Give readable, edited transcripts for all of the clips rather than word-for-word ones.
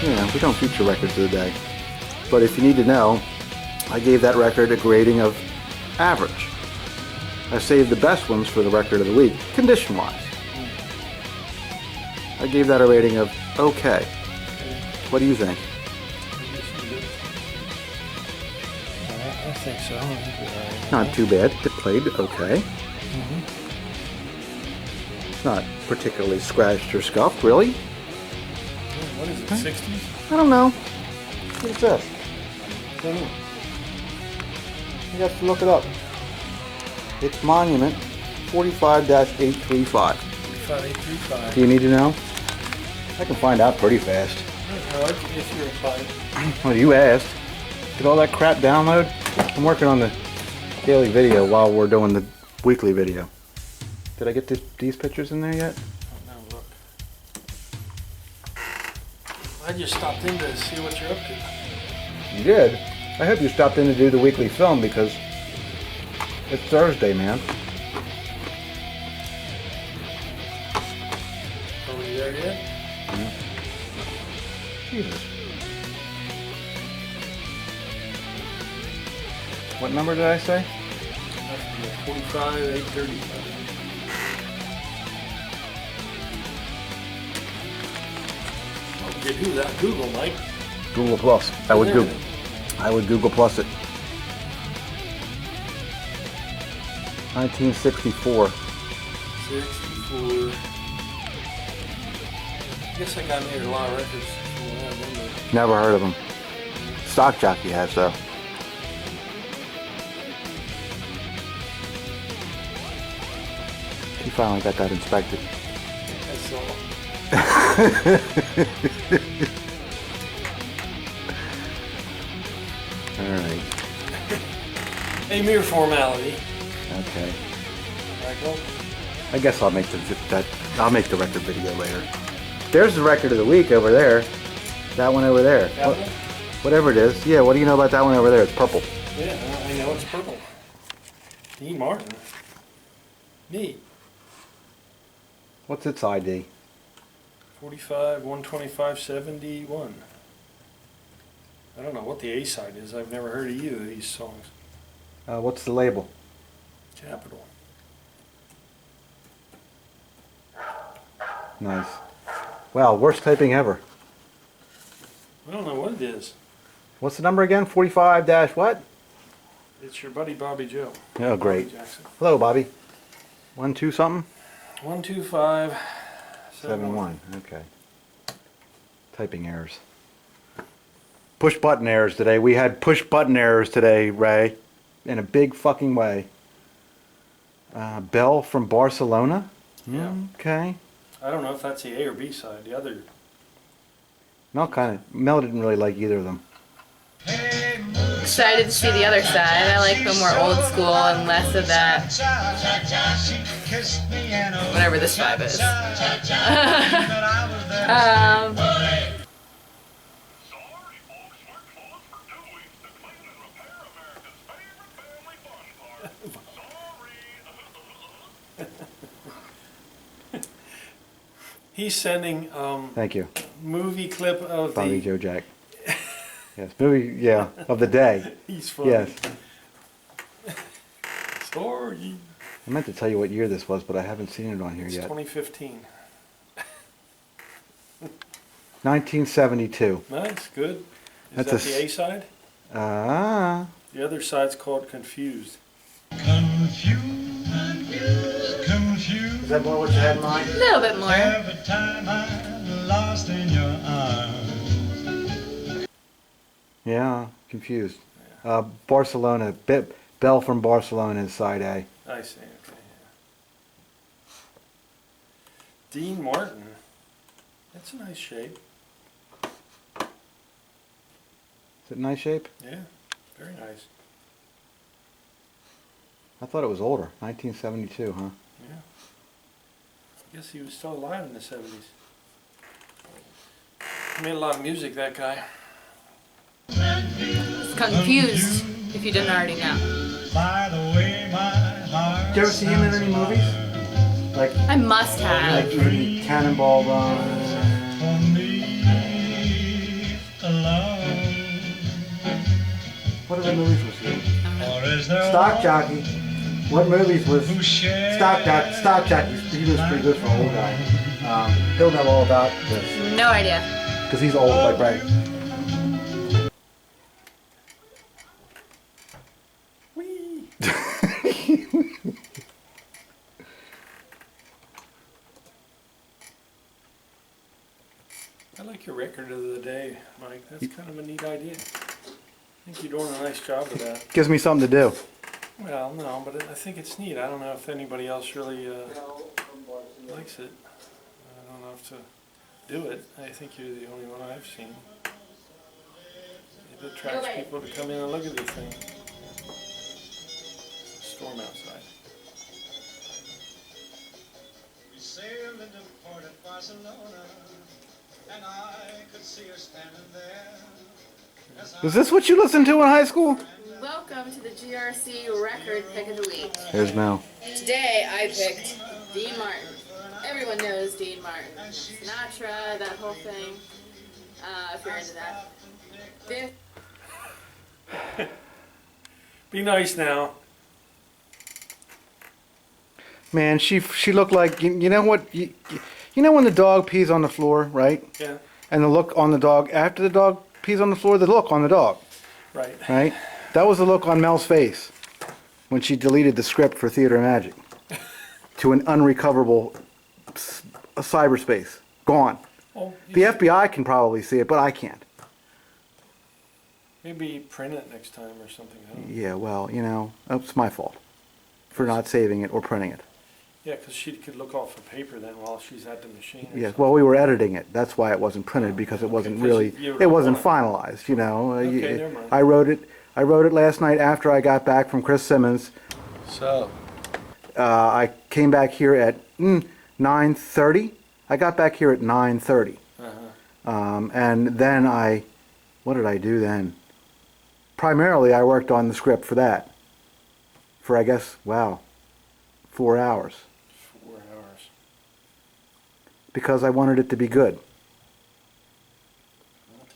we don't feature records of the day. But if you need to know, I gave that record a grading of average. I saved the best ones for the record of the week, condition-wise. I gave that a rating of okay. What do you think? I think so. Not too bad. It played okay. It's not particularly scratched or scuffed, really. What is it, 60s? I don't know. What is this? I don't know. You have to look it up. It's Monument 45-835. 45835. Do you need to know? I can find out pretty fast. No, if you're fine. Well, you asked. Did all that crap download? I'm working on the daily video while we're doing the weekly video. Did I get these pictures in there yet? Oh, no, look. I just stopped in to see what you're up to. You did? I hope you stopped in to do the weekly film because it's Thursday, man. Are we there yet? Jesus. What number did I say? 45-835. Get who that Google, Mike? Google Plus. I would Google. I would Google Plus it. 1964. 64. I guess I got made a lot of records. Never heard of them. Stock Jockey has though. He finally got that inspected. That's all. Alright. A mere formality. Okay. Michael? I guess I'll make the record video later. There's the record of the week over there. That one over there. That one? Whatever it is. Yeah, what do you know about that one over there? It's purple. Yeah, I know it's purple. Dean Martin. Neat. What's its ID? 45, 125, 71. I don't know what the A side is. I've never heard of either of these songs. What's the label? Capital. Nice. Wow, worst typing ever. I don't know what it is. What's the number again? 45 dash what? It's your buddy Bobby Joe. Oh, great. Bobby Jackson. Hello, Bobby. 1-2 something? 125 7-1. Okay. Typing errors. Push button errors today. We had push button errors today, Ray. In a big fucking way. Bell from Barcelona? Yeah. Okay. I don't know if that's the A or B side. The other. Mel didn't really like either of them. Excited to see the other side. I like the more old school and less of that, whatever this vibe is. He's sending Thank you. movie clip of Bobby the. Joe Jack. Yes, movie, yeah, of the day. He's funny. Yes. Sorry. I meant to tell you what year this was, but I haven't seen it on here It's yet. 2015. 1972. Nice, good. Is That's that the A side? Ah. The other side's called Confused. Is that more what you had in mind? A little bit more. Every time I'm lost in your arms. Yeah, confused. Barcelona, Bell from Barcelona is side A. I see, okay. Yeah. Dean Martin. That's a nice shape. Is it in nice shape? Yeah, very nice. I thought it was older. 1972, huh? Yeah. I guess he was still alive in the 70s. He made a lot of music, that guy. It's Confused, if you didn't already know. By the way my heart. Did you ever see him in any movies? Like I must have. maybe Cannonball Run, other movies was he? Or is there Stock one Jockey. What movies was who shares Stock Jockey? He was pretty good for an old guy. He'll know all about this No idea. because he's old like Ray. Whee! I like your record of the day, Mike. That's kind of a neat idea. I think you're doing a nice job of that. Gives me something to do. Well, no, but I think it's neat. I don't know if anybody else really likes it. I don't know if to do it. I think you're the only one I've seen. It attracts people to come in and look at these things. It's a storm outside. We sailed into port at Barcelona, and I could see her standing there. Is this what you listened to in high school? Welcome to the GRC record pick of the week. Here's Mel. Today I picked Dean Martin. Everyone knows Dean Martin. Sinatra, that whole thing. If you're into that. Be nice now. Man, she looked like you know what you know when the dog pees on the floor, right? Yeah. And the look on the dog after the dog pees on the floor, the look on the dog, Right. right? That was the look on Mel's face when she deleted the script for Theater of Magic to an unrecoverable cyberspace. Gone. Well, The FBI can probably see it, but I can't. maybe print it next time or something. I don't know. Yeah, well, you know, it's my fault for not saving it or printing it. Yeah, because she could look off the paper then while she's at the machine. Or Yeah, something. well, we were editing it. That's why it wasn't printed because it wasn't Okay, 'cause really, you it wasn't don't finalized. You know, Okay, never mind. I wrote it last night after I got back from Chris Simmons. So. I came back here at 9:30. I got back here at 9:30, and then what did I do then? Primarily, I worked on the script for that. For I guess, wow, 4 hours. 4 hours. Because I wanted it to be good.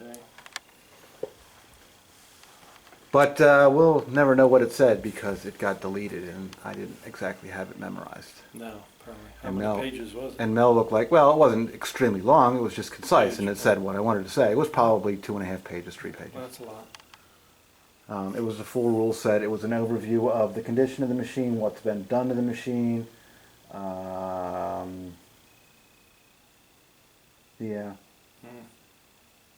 Okay. But we'll never know what it said because it got deleted and I didn't exactly have it memorized. No, probably. How And many Mel- pages was it? And Mel looked like, well, it wasn't extremely long, it was just concise and it said what I wanted to say. It was probably 2.5 pages, 3 pages. Well, that's a lot. It was a full rule set. It was an overview of the condition of the machine, what's been done to the machine. Yeah.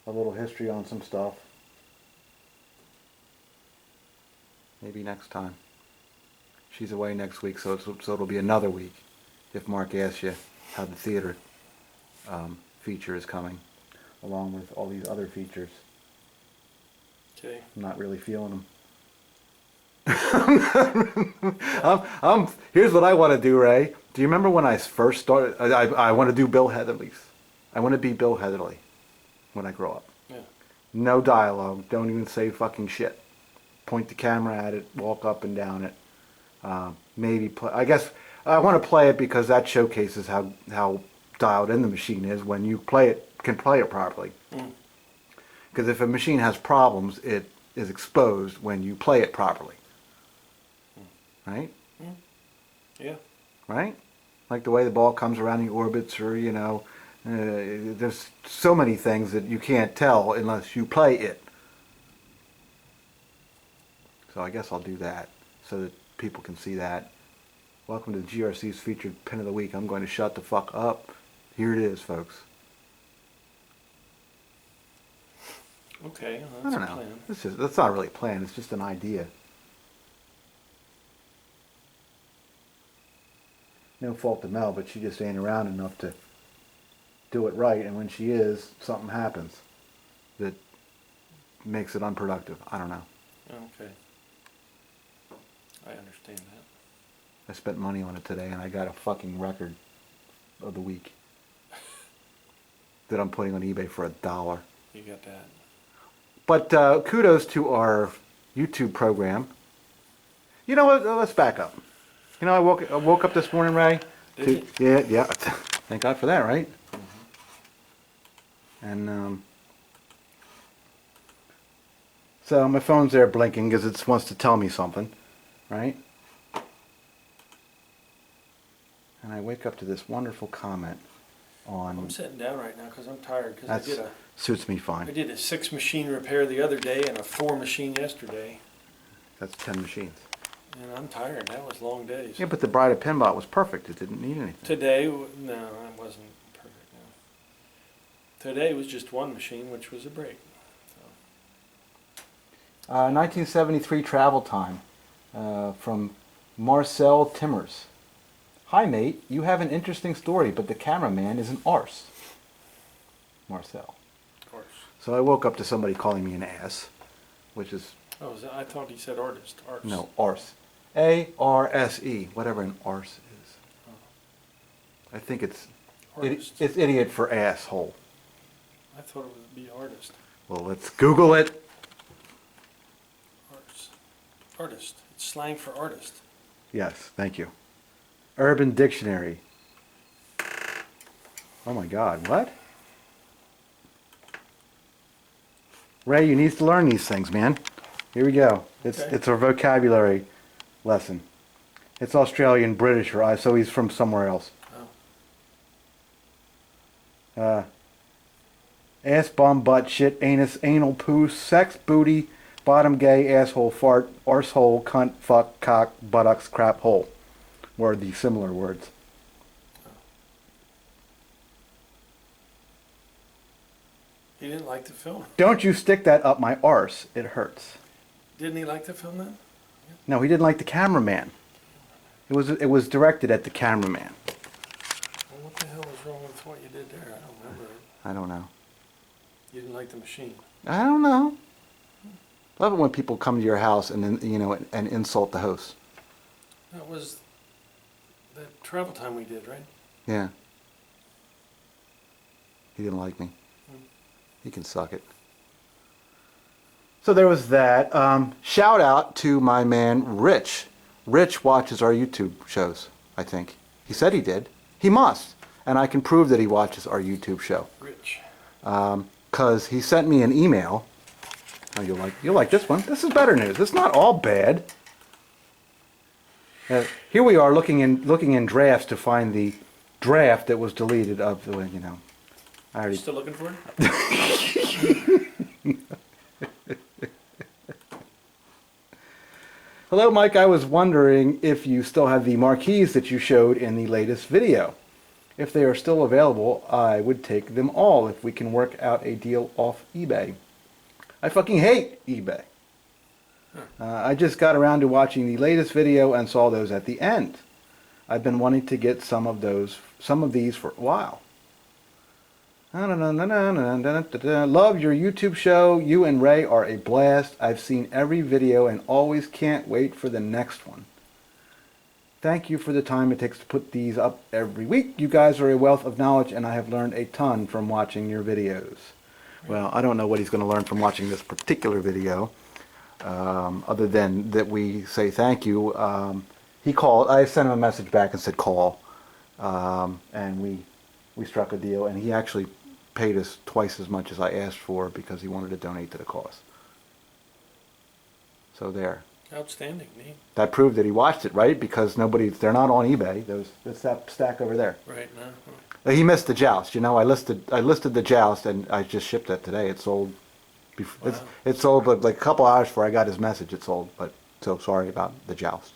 A little history on some stuff. Maybe next time. She's away next week, so it'll be another week if Mark asks you how the theater feature is coming, along with all these other features. Okay. I'm not really feeling them. Here's what I want to do, Ray. Do you remember when I first started? I want to do Bill Heatherly's. I want to be Bill Heatherly when I grow up. Yeah. No dialogue. Don't even say fucking shit. Point the camera at it. Walk up and down it. Maybe play. I guess I want to play it because that showcases how dialed in the machine is when you can play it properly. Because if a machine has problems, it is exposed when you play it properly. Right? Yeah. Right? Like the way the ball comes around the orbits, or, you know, there's so many things that you can't tell unless you play it. So I guess I'll do that so that people can see that. Welcome to the GRC's featured pin of the week. I'm going to shut the fuck up. Here it is, folks. Okay. Well, I that's don't a know. plan. That's not really a plan. It's just an idea. No fault to Mel, but she just ain't around enough to do it right. And when she is, something happens that makes it unproductive. I don't know. Okay. I understand that. I spent money on it today, and I got a fucking record of the week that I'm putting on eBay for $1. You got that. But kudos to our YouTube program. You know what? Let's back up. You know, I woke up this morning, Ray. Did you? Yeah. Thank God for that, right? And So my phone's there blinking because it wants to tell me something, right? And I wake up to this wonderful comment on... I'm sitting down right now because I'm tired because I That did suits me fine. a 6-machine repair the other day and a 4-machine yesterday, That's 10 machines. and I'm tired. That was long days. Yeah, but the Bride of Pinball was perfect. It didn't need anything. Today, no, it wasn't perfect. No. Today was just 1 machine, which was a break. 1973 travel time from Marcel Timmers. Hi mate, you have an interesting story, but the cameraman is an arse. Marcel. Of course. So I woke up to somebody calling me an ass, which is, Oh, I thought he said artist. Arse. no, arse. A-R-S-E, whatever an arse is. I think it's Artist. it's idiot for asshole. I thought it would be artist. Well, let's Google it. Arse. Artist. It's slang for artist. Yes, thank you. Urban Dictionary. Oh my God, what? Ray, you need to learn these things, man. Here we go. Okay. It's our vocabulary lesson. It's Australian, British, or so he's from somewhere else. Oh. Ass, bum, butt, shit, anus, anal, poo, sex, booty, bottom, gay, asshole, fart, arsehole, cunt, fuck, cock, buttocks, crap, hole. Were the similar words. He didn't like the film. Don't you stick that up my arse. It hurts. Didn't he like the film then? No, he didn't like the cameraman. It was directed at the cameraman. Well, what the hell was wrong with what you did there? I don't remember it. I don't know. You didn't like the machine. I don't know. I love it when people come to your house and then and insult the host. That was that travel time we did, right? Yeah. He didn't like me. He can suck it. So there was that. Shout out to my man Rich. Rich watches our YouTube shows, I think. He said he did. He must. And I can prove that he watches our YouTube show. Rich. Because he sent me an email. Oh, you'll like this one. This is better news. It's not all bad. Here we are looking in drafts to find the draft that was deleted of the, I already... Still looking for it? Hello, Mike. I was wondering if you still have the marquees that you showed in the latest video. If they are still available, I would take them all if we can work out a deal off eBay. I fucking hate eBay. I just got around to watching the latest video and saw those at the end. I've been wanting to get some of these for a while. Love your YouTube show. You and Ray are a blast. I've seen every video and always can't wait for the next one. Thank you for the time it takes to put these up every week. You guys are a wealth of knowledge and I have learned a ton from watching your videos. Well, I don't know what he's going to learn from watching this particular video, other than that we say thank you. He called. I sent him a message back and said call, and we struck a deal, and he actually paid us twice as much as I asked for because he wanted to donate to the cause. So there. Outstanding, neat. That proved that he watched it, right? Because they're not on eBay. That's that stack over there. Right now. He missed the joust. I listed the joust, and I just shipped it today. It sold. Wow. It sold like a couple hours before I got his message. It sold, but so sorry about the joust.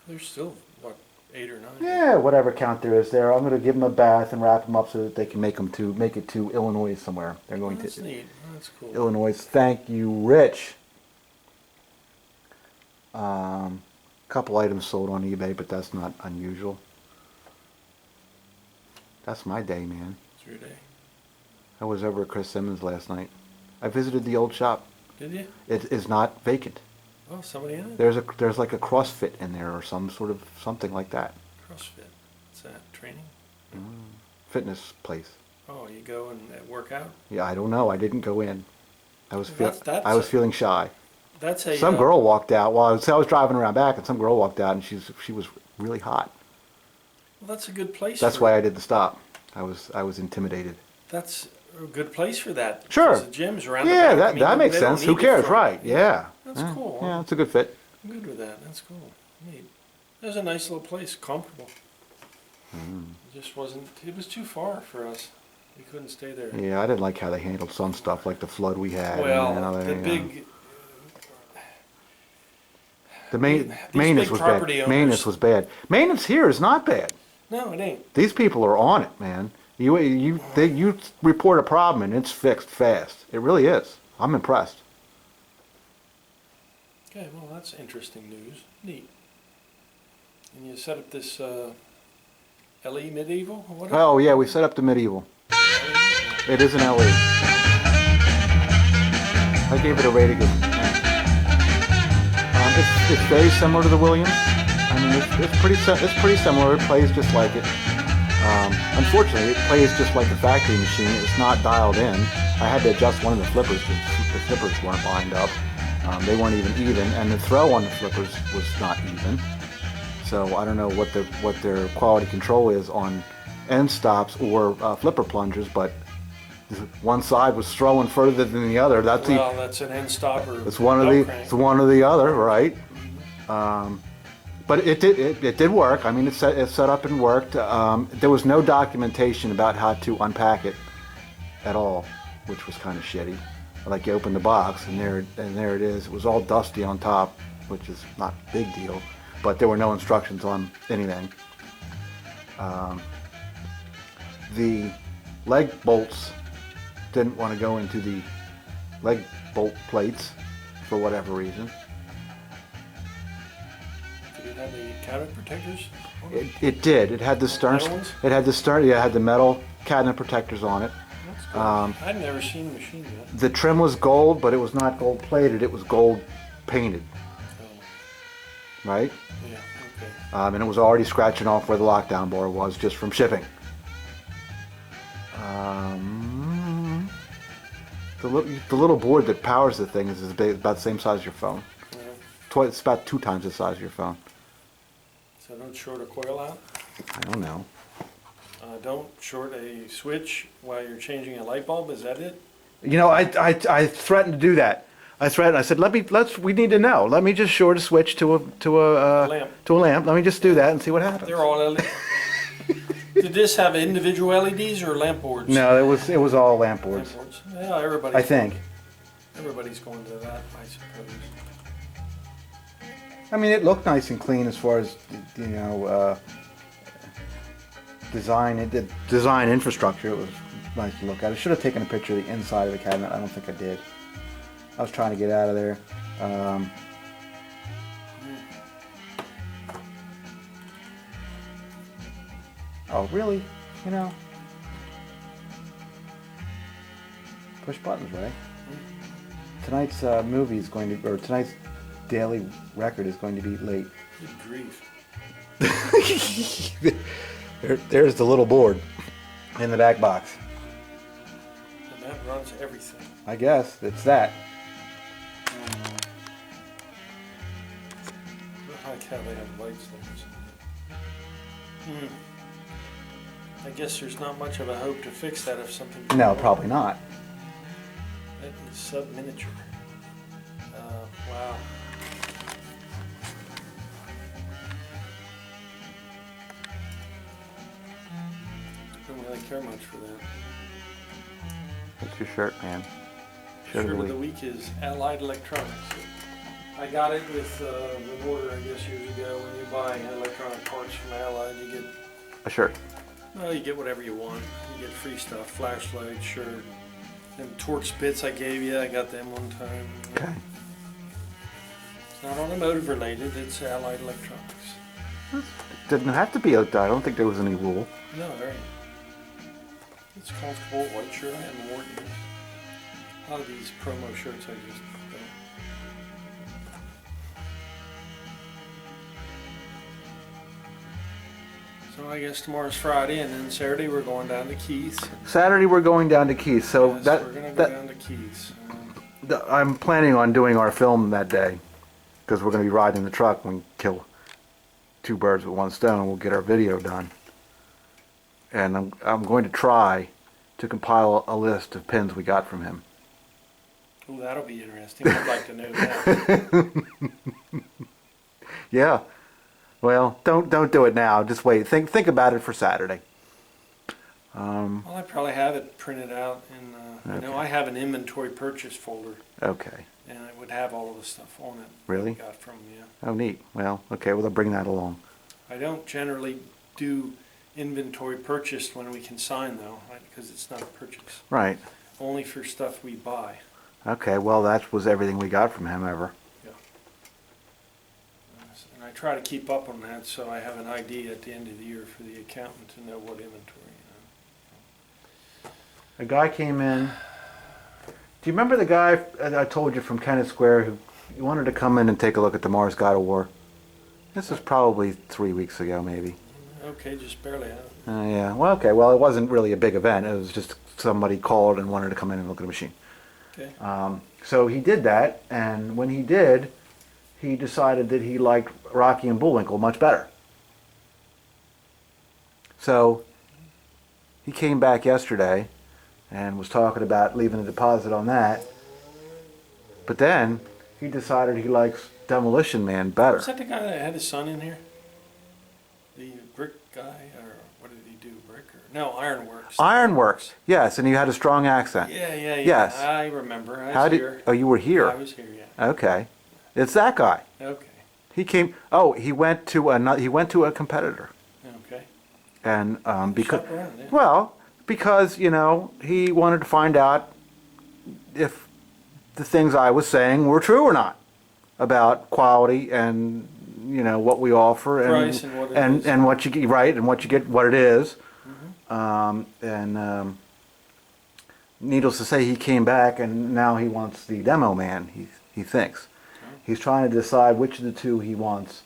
There's still, what, 8 or 9? Yeah, whatever count there is there. I'm going to give them a bath and wrap them up so that they can make it to Illinois somewhere. They're going That's to neat. That's cool. Illinois. Thank you, Rich. Couple items sold on eBay, but that's not unusual. That's my day, man. It's your day. I was over at Chris Simmons last night. I visited the old shop. Did you? It is not vacant. Oh, somebody in it? There's like a CrossFit in there or something like that. CrossFit. What's that? Training? Fitness place. Oh, you go and work out? Yeah, I don't know. I didn't go in. I was That's feeling shy. That's a... Some girl walked out while I was driving around back, and some girl walked out, and she was really hot. Well, that's a good place. That's why I did the stop. I was intimidated. That's a good place for that. Sure. Because the gym's around the Yeah, back. I mean, that makes they don't sense. Who need it cares, for- right? Yeah. That's Yeah. cool. Yeah, it's a good fit. I'm good with that. That's cool. Neat. It was a nice little place, comfortable. It just wasn't, it was too far for us. We couldn't stay there. Yeah, I didn't like how they handled some stuff, like the flood we had. Well, and, the you know, big, the these maintenance big was property bad. owners- Maintenance was bad. Maintenance here is not bad. no, it ain't. These people are on it, man. You report a problem and it's fixed fast. It really is. I'm impressed. Okay, well, that's interesting news. Neat. And you set up this LE Medieval? Or what is Oh yeah, we set up the medieval. it? It is an LE. I gave it a rating of. It's very similar to the Williams. I mean, it's pretty similar. It plays just like it. Unfortunately, it plays just like the factory machine. It's not dialed in. I had to adjust one of the flippers because the flippers weren't lined up. They weren't even, and the throw on the flippers was not even. So I don't know what their quality control is on end stops or flipper plungers, but one side was throwing further than the other. That's That's an end stopper. it's one or the other, right? But it did work. I mean, it set up and worked. There was no documentation about how to unpack it at all, which was kind of shitty. Like you open the box and there it is. It was all dusty on top, which is not a big deal, but there were no instructions on anything. The leg bolts didn't want to go into the leg bolt plates for whatever reason. Did it have the cabinet protectors? It did. It had the stern. Metal ones? It had the stern. Yeah, it had the metal cabinet protectors on it. That's good. I'd never seen the machine yet. The trim was gold, but it was not gold plated. It was gold painted, Oh, right? yeah, okay. And it was already scratching off where the lockdown bar was just from shipping. The little board that powers the thing is about the same size as your phone. Yeah. It's about 2 times the size of your phone. So don't short a coil out. I don't know. Don't short a switch while you're changing a light bulb. Is that it? You know, I threatened to do that. I said, we need to know. Let me just short a switch to a Lamp. to a lamp. Let me just do that and see what happens. They're all LED. Did this have individual LEDs or lamp boards? No, it was all lamp Lamp boards. boards. Yeah, everybody. I think. Everybody's going to that, I suppose. I mean, it looked nice and clean as far as design. It did design infrastructure. It was nice to look at. I should have taken a picture of the inside of the cabinet. I don't think I did. I was trying to get out of there. Oh, really? You know? Push buttons, right? Tonight's movie is going to, or tonight's daily record is going to be late. Good grief. There's the little board in the back box. And that runs everything. I guess it's that. I like how they have lights there. I guess there's not much of a hope to fix that if something. No, probably not. That is sub-miniature. Wow. Don't really care much for that. What's your shirt, man? Shirt of the week is Allied Electronics. I got it with an order, I guess, years ago. When you buy electronic parts from Allied, you get, A shirt. well, you get whatever you want. You get free stuff, flashlight, shirt. Them Torx bits I gave you, I got them one time. Okay. It's not automotive related, it's Allied Electronics. Didn't have to be out there. I don't think there was any rule. No, there ain't. It's comfortable, white shirt, I haven't worn it. A lot of these promo shirts I just don't. So I guess tomorrow's Friday, and then Saturday we're going down to Keith's. Saturday we're going down to Keith, so Yes, that we're gonna go that down to Keith's. I'm planning on doing our film that day because we're going to be riding the truck. We can kill 2 birds with 1 stone. We'll get our video done, and I'm going to try to compile a list of pins we got from him. Ooh, that'll be interesting. I'd like to know that. Yeah. Well, don't do it now. Just wait. Think about it for Saturday. Well, I probably have it printed out, and you know, I have an inventory purchase folder, Okay. and it would have all of the stuff on it. Really? That we got from you. Oh, neat. Well, okay. Well, I'll bring that along. I don't generally do inventory purchase when we can sign though, right, because it's not a purchase. Right. Only for stuff we buy. Okay. Well, that was everything we got from him ever. Yeah. And I try to keep up on that so I have an idea at the end of the year for the accountant to know what inventory. A guy came in. Do you remember the guy I told you from Kennett Square who wanted to come in and take a look at the Mars God of War? This was probably 3 weeks ago, maybe. Okay, just barely have. Yeah. Well, okay. Well, it wasn't really a big event. It was just somebody called and wanted to come in and look at a machine. Okay. So he did that, and when he did, he decided that he liked Rocky and Bullwinkle much better. So he came back yesterday and was talking about leaving a deposit on that. But then he decided he likes Demolition Man better. Was that the guy that had his son in here? The brick guy, or what did he do? Brick or no? Ironworks. Ironworks, yes, and he had a strong accent. Yeah. Yes. I remember. I How was did? here. Oh, you were here. I was here. Yeah. Okay, it's that guy. Okay. He came. Oh, he went to another. He went to a competitor, Okay. and because Shop around, yeah. well, because you know he wanted to find out if the things I was saying were true or not about quality and you know what we offer and Price and what it is. and what you get right and what you get what it is. Needless to say, he came back and now he wants the Demo Man. He thinks he's trying to decide which of the two he wants.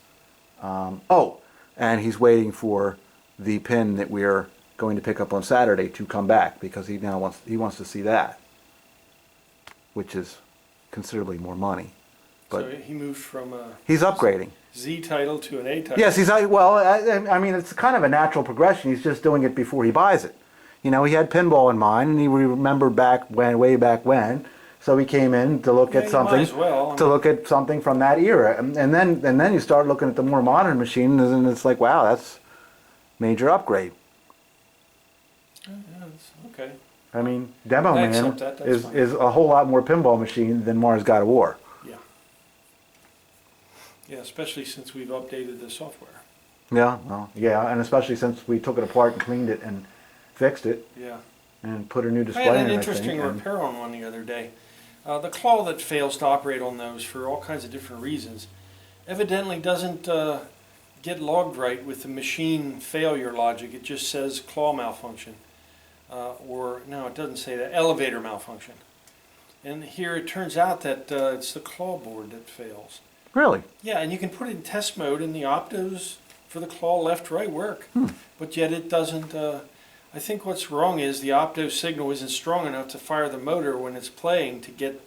And he's waiting for the pin that we're going to pick up on Saturday to come back because he now wants to see that, which is considerably more money. But So he moved from a he's upgrading. Z title to an A title. Yes, I mean, it's kind of a natural progression. He's just doing it before he buys it. You know, he had Pinball in mind, and he remembered way back when. So he came in to look Yeah, at you something, might as well. to look at something from that era, and then you start looking at the more modern machines, and it's like, wow, that's major upgrade. Yeah, it's okay. I mean, Demo I Man accept that, that's fine. is a whole lot more pinball machine than Mars God of War. Yeah. Yeah, especially since we've updated the software. Yeah, well, yeah, and especially since we took it apart and cleaned it and fixed it Yeah. and put a new I display had in an it, I interesting think, and- repair on one the other day. The claw that fails to operate on those for all kinds of different reasons evidently doesn't get logged right with the machine failure logic. It just says claw malfunction. Or, no, it doesn't say that, elevator malfunction. And here it turns out that it's the claw board that fails. Really? Yeah, and you can put it in test mode and the optos for the claw left-right work. But yet it doesn't, I think what's wrong is the opto signal isn't strong enough to fire the motor when it's playing to get,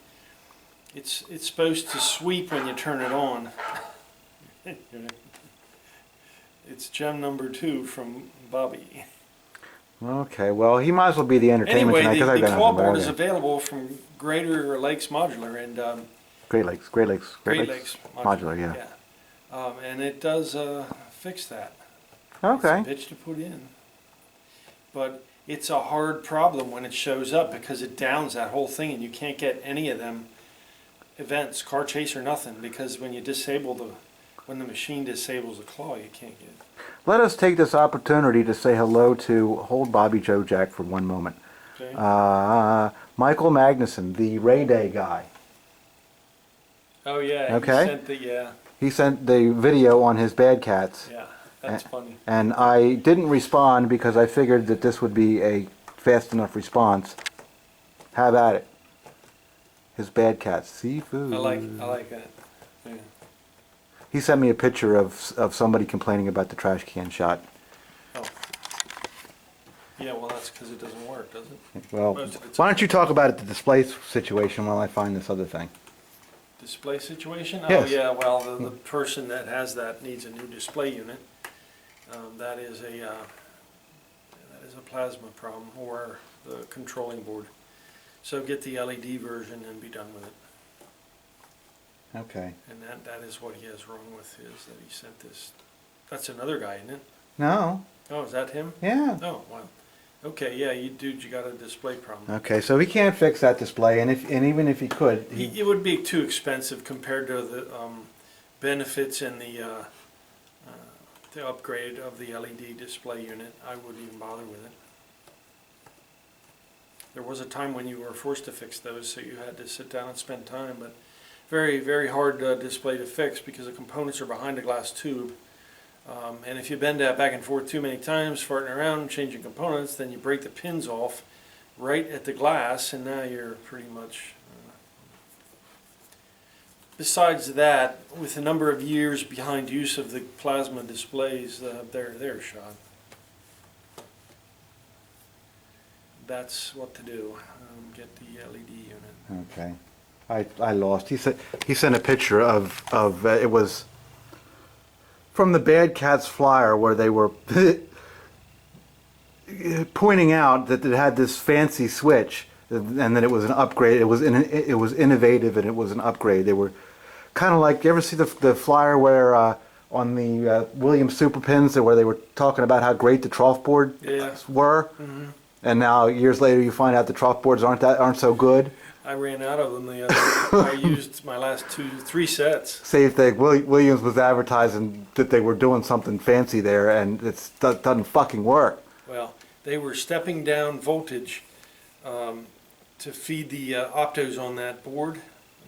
it's supposed to sweep when you turn it on. It's gem number 2 from Bobby. Okay, well, he might as well be the entertainment Anyway, tonight because I've the got claw nothing board more is there. available from Greater Lakes Modular and Great Lakes Modular, yeah. And it does fix that. Okay. It's a bitch to put in. But it's a hard problem when it shows up because it downs that whole thing and you can't get any of them events, car chase or nothing, because when you disable when the machine disables the claw, you can't get it. Let us take this opportunity to say hello to Hold Bobby Joe Jack for one moment. Okay? Michael Magnuson, the Ray Day guy. Oh yeah, Okay. he sent the, He sent the video on his Bad Cats. yeah, that's funny. And I didn't respond because I figured that this would be a fast enough response. Have at it. His Bad Cats. Seafood. I like that. Yeah. He sent me a picture of somebody complaining about the trash can shot. Oh. Yeah, well that's because it doesn't work, does it? Well, Most of it's why don't you talk about it, the display situation, while I find this other thing? Display situation? Yes. Oh yeah, well the person that has that needs a new display unit. That is a plasma problem, or the controlling board. So get the LED version and be done with it. Okay. And that is what he has wrong with his, that he sent this. That's another guy, isn't it? No. Oh, is that him? Yeah. Oh, wow. Okay, yeah, you got a display problem. Okay, so he can't fix that display, and even if he could, It would be too expensive compared to the benefits and the upgrade of the LED display unit. I wouldn't even bother with it. There was a time when you were forced to fix those, so you had to sit down and spend time, but very, very hard display to fix because the components are behind a glass tube. And if you bend that back and forth too many times, farting around, changing components, then you break the pins off right at the glass, and now you're pretty much... Besides that, with the number of years behind use of the plasma displays, they're shot. That's what to do. Get the LED unit. okay. I lost. He sent a picture of it was from the Bad Cats flyer where they were pointing out that it had this fancy switch and that it was an upgrade. It was innovative and it was an upgrade. They were kind of like, you ever see the flyer where on the Williams Super Pins where they were talking about how great the trough boards were, and now years later you find out the trough boards aren't so good. I ran out of them the other. I used my last 3 sets. Same thing. Williams was advertising that they were doing something fancy there, and it doesn't fucking work. Well, they were stepping down voltage to feed the optos on that board.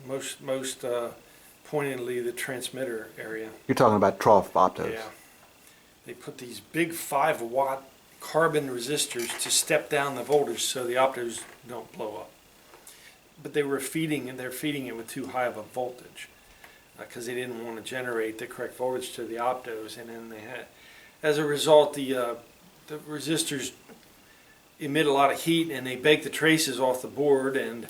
Most pointedly, the transmitter area. You're talking about trough optos. Yeah. They put these big 5-watt carbon resistors to step down the voltage so the optos don't blow up. But they're feeding it with too high of a voltage because they didn't want to generate the correct voltage to the optos, and then as a result, the resistors emit a lot of heat and they bake the traces off the board, and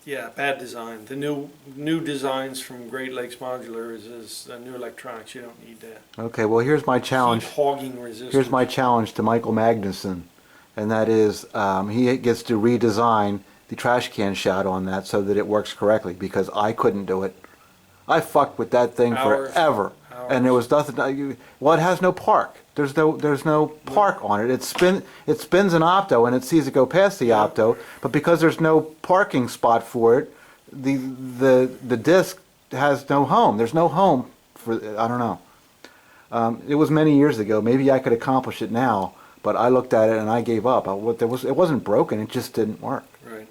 yeah, bad design. The new designs from Great Lakes Modular is new electronics. You don't need that. Okay, well here's my challenge. Heat hogging resistors. Here's my challenge to Michael Magnuson, and that is he gets to redesign the trash can shadow on that so that it works correctly, because I couldn't do it. I fucked with that thing forever, and there was nothing. Well, it has no park. There's no park on it. It spins an opto and it sees it go past the opto, but because there's no parking spot for it, the disc has no home. There's no home for, I don't know. It was many years ago. Maybe I could accomplish it now, but I looked at it and I gave up. It wasn't broken. It just didn't work. Right.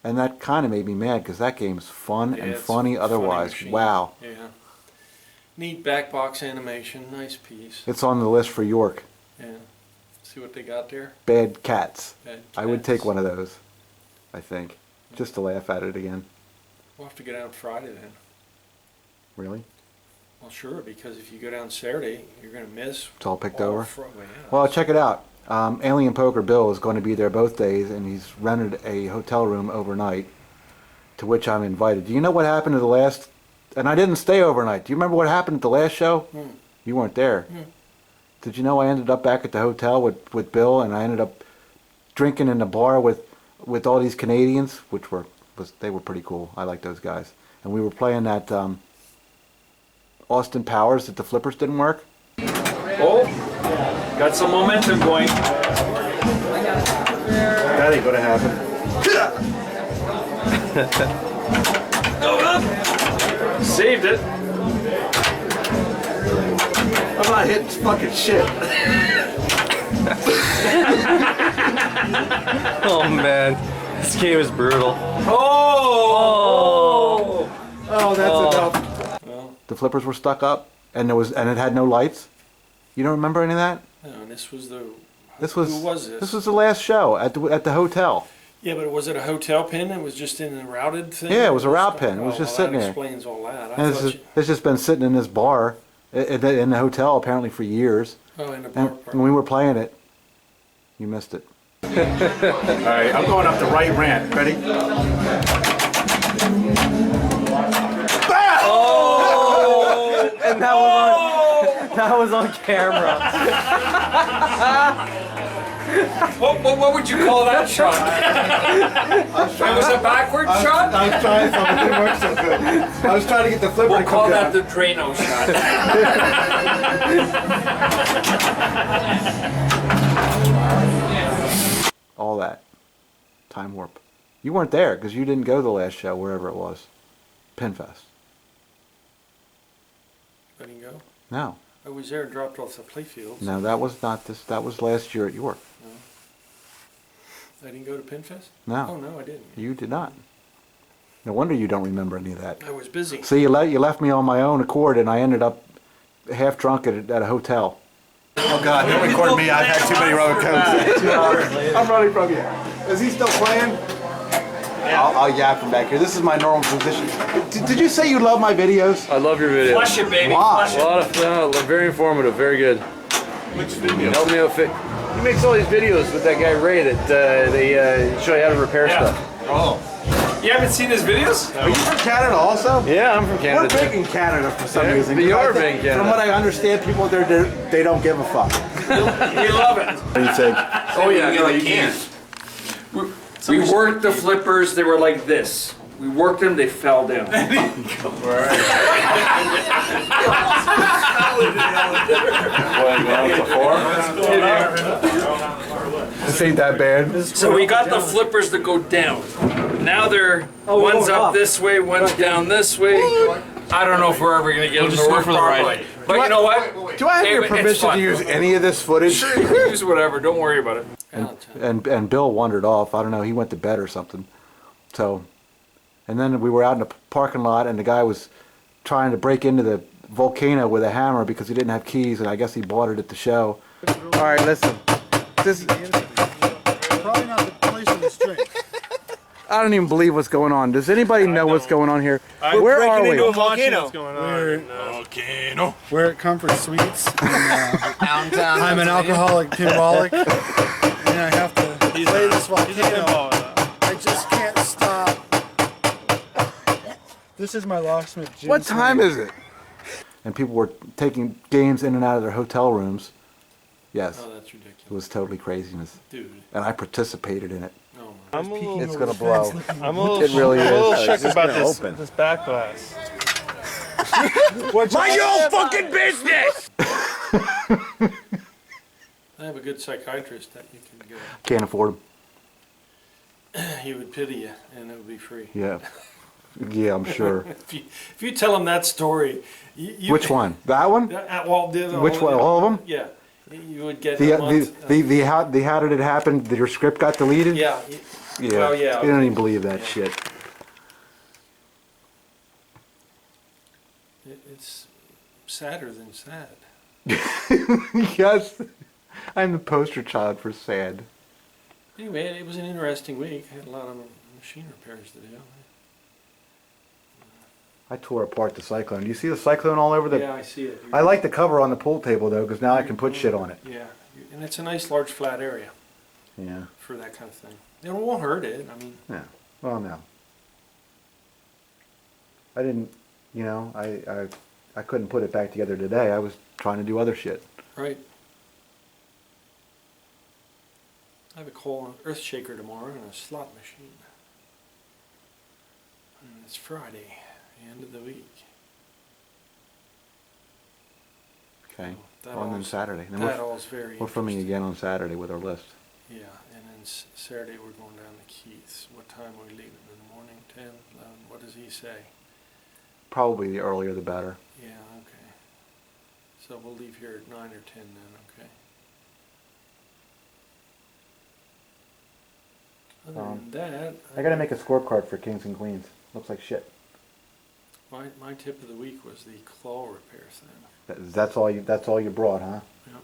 And that kind of made me mad because that game's fun and funny otherwise. Funny Wow. Yeah. Neat back box animation. Nice piece. It's on the list for York. Yeah. See what they got there? Bad Cats. Bad I would take Cats. one of those, I think, just to laugh at it again. We'll have to go down Friday then. Really? Well, sure, because if you go down Saturday, you're going to miss. It's all picked over? Yeah. Well, check it out. Alien Poker Bill is going to be there both days, and he's rented a hotel room overnight, to which I'm invited. Do you know what happened to the last... And I didn't stay overnight. Do you remember what happened at the last show? You weren't there. Did you know I ended up back at the hotel with Bill, and I ended up drinking in the bar with all these Canadians, they were pretty cool. I like those guys. And we were playing that Austin Powers that the flippers didn't work. Oh, got some momentum going. That ain't gonna happen. Saved it. I'm not hitting fucking shit. Oh man, this game is brutal. Oh! Oh, that's enough. Well, The flippers were stuck up, and it had no lights. You don't remember any of that? no, and this was the... This was Who was this? This was the last show at the hotel. Yeah, but was it a hotel pin? It was just in a routed thing? Yeah, it was a route pin. It was just sitting that there. explains all that. And it's just been sitting in this bar in the hotel apparently for years. Oh, in the bar And part. when we were playing it, you missed it. All right, I'm going up the right ramp. Ready? Oh! And that was on camera. What would you call that shot? That was a backward shot? I was trying something, it didn't work so good. I was trying to get the flipper We'll to call come that down. the Drano shot. All that. Time warp. You weren't there because you didn't go to the last show, wherever it was. Pinfest. I didn't go. No. I was there and dropped off the playfields. No, that was not this. That was last year at York. I didn't go to Pinfest? No. Oh, no, I didn't. You did not. No wonder you don't remember any of that. I was busy. See, you left me on my own accord, and I ended up half drunk at a hotel. Oh God! Don't record me. I've had too many roller coats. 2 hours. I'm running from you. Is he still playing? I'll yap from back here. This is my normal position. Did you say you love my videos? I love your video. Flush it, baby. Why? A lot of very informative, very good. Which video? Help me out. He makes all these videos with that guy Ray that they show you how to repair stuff. Oh. You haven't seen his videos? Are you from Canada also? Yeah, I'm from Canada. We're big in Canada for some Yeah, reason. you 'cause I are think, big in Canada. From what I understand, people there they don't give a fuck. You love it. What do you think? Oh yeah, no, you can't. We worked the flippers, they were like this. We worked them, they fell down. This ain't that bad. So we got the flippers that go down. Now they're, one's up this way, one's down this way. I don't know if we're ever gonna get them to work properly. But you know what? Do I have your It's permission fun. to use any of this footage? Use whatever, don't worry about it. And Bill wandered off. I don't know. He went to bed or something. So, and then we were out in the parking lot, and the guy was trying to break into the Volcano with a hammer because he didn't have keys, and I guess he bought it at the show. All right, listen. This Probably not the place in the street. I don't even believe what's going on. Does anybody know what's going on here? Where are we? Volcano. We're at Comfort Suites. Downtown. I'm an alcoholic pinballic, and I have to play this volcano. I just can't stop. This is my locksmith. Jim What time Smith. is it? And people were taking games in and out of their hotel rooms. Yes, Oh, that's it ridiculous. was totally craziness. Dude. And I participated in it. Oh, my. I'm a little, It's gonna blow. I'm a little, It really I'm a little is. shook It's just about gonna this, open. this back glass. Mind your own fucking business! I have a good psychiatrist that you can go. Can't afford them. He would pity you, and it would be free. Yeah. Yeah, I'm sure. If you tell him that story, you Which one? That one? Well, Which one? All of them? Yeah, you would get The a month. how did it happen? Did your script got deleted? Yeah. Yeah. Well, yeah. You don't even believe that Yeah. shit. It's sadder than sad. Yes. I'm the poster child for sad. Anyway, it was an interesting week. I had a lot of machine repairs to do. I tore apart the Cyclone. Do you see the Cyclone all over the... Yeah, I see it. I like the cover on the pool table though, because now I can put shit on it. Yeah, and it's a nice large flat area Yeah. for that kind of thing. It won't hurt it. I mean, Yeah. Well, no. I didn't, you know, I couldn't put it back together today. I was trying to do other shit. right. I have a coal earth shaker tomorrow and a slot machine. And it's Friday, the end of the week. Okay. That Well, and then all's- Saturday. Then That all's very we're filming interesting. again on Saturday with our list. Yeah, and then Saturday we're going down to Keith's. What time are we leaving? In the morning? 10, 11? What does he say? Probably the earlier the better. Yeah, okay. So we'll leave here at 9 or 10 then, okay? Other than that, I gotta make a scorecard for Kings and Queens. Looks like shit. my tip of the week was the claw repair thing. That's all you brought, huh? Yep.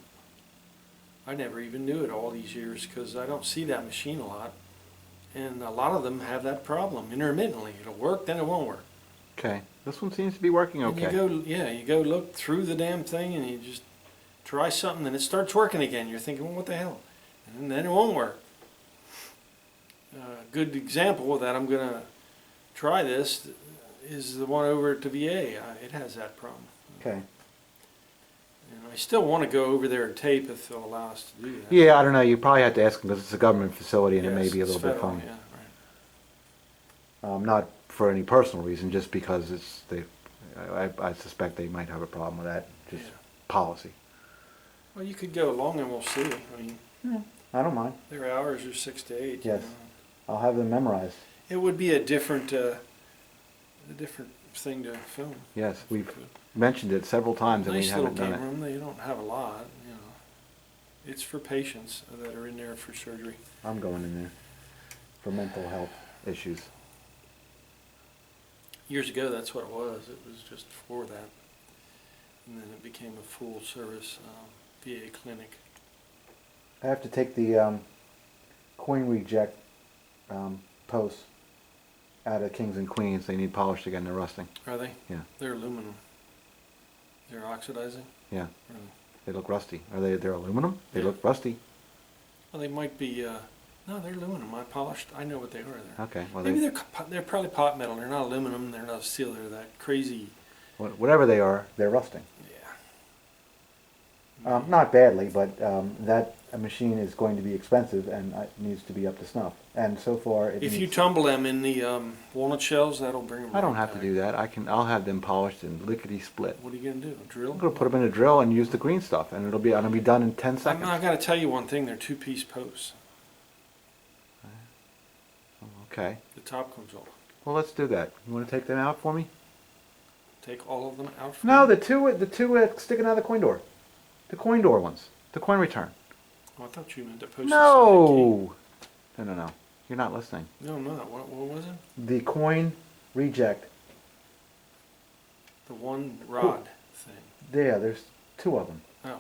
I never even knew it all these years because I don't see that machine a lot. And a lot of them have that problem intermittently. It'll work, then it won't work. Okay. This one seems to be working And okay. you go look through the damn thing and you just try something and it starts working again. You're thinking, well, what the hell? And then it won't work. A good example of that, I'm going to try this, is the one over at the VA. It has that problem. Okay. And I still want to go over there and tape if they'll allow us to do that. Yeah, I don't know. You probably have to ask them because it's a government facility and it may Yes, be a it's little bit federal, funny. Yeah, right. Not for any personal reason, just because I suspect they might have a problem with that, just Yeah. policy. Well, you could go along and we'll see. I mean, I don't mind. their hours are 6 to 8. Yes. You know. I'll have them memorized. It would be a different thing to film. Yes, we've mentioned it several times and we Nice little haven't done game it. room. They don't have a lot. You know, it's for patients that are in there for surgery. I'm going in there for mental health issues. Years ago, that's what it was. It was just for that, and then it became a full service VA clinic. I have to take the coin reject posts out of Kings and Queens. They need polished again. They're rusting. Are they? Yeah. They're aluminum. They're oxidizing. Yeah. Really? They look rusty. They're aluminum? They Yeah. look rusty. Well, they might be. No, they're aluminum. I polished. I know what they are there. Okay. Well, Maybe they're probably pot metal. They're not aluminum. They're not steel. They're that crazy. whatever they are, they're rusting. Yeah. Not badly, but that machine is going to be expensive and it needs to be up to snuff. And so far, If you tumble them in the walnut shells, that'll bring them. I don't have to do that. I'll have them polished and lickety split. What are you gonna do? A drill? I'm gonna put them in a drill and use the green stuff, and it'll be done in 10 seconds. I gotta tell you one thing. They're 2-piece posts. Okay. The top comes off. Well, let's do that. You want to take them out for me? Take all of them out. For No, me? the two sticking out of the coin door. The coin door ones. The coin return. Oh, I thought you meant to post. No. No. You're not listening. No, I'm not. What was it? The coin reject. The one rod thing. Yeah, there's two of them, Oh.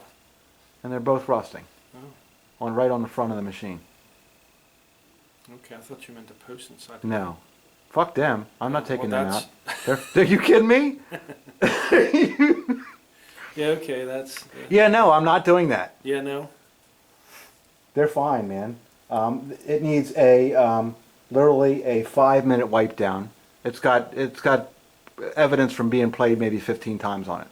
and they're both rusting. Oh. Right on the front of the machine. Okay, I thought you meant to post inside. No. Fuck them. I'm not taking Well, them out. Are you kidding me? Yeah. Okay. That's. Yeah, no, I'm not doing that. Yeah. No. They're fine, man. It needs literally a 5-minute wipe down. It's got evidence from being played maybe 15 times on it.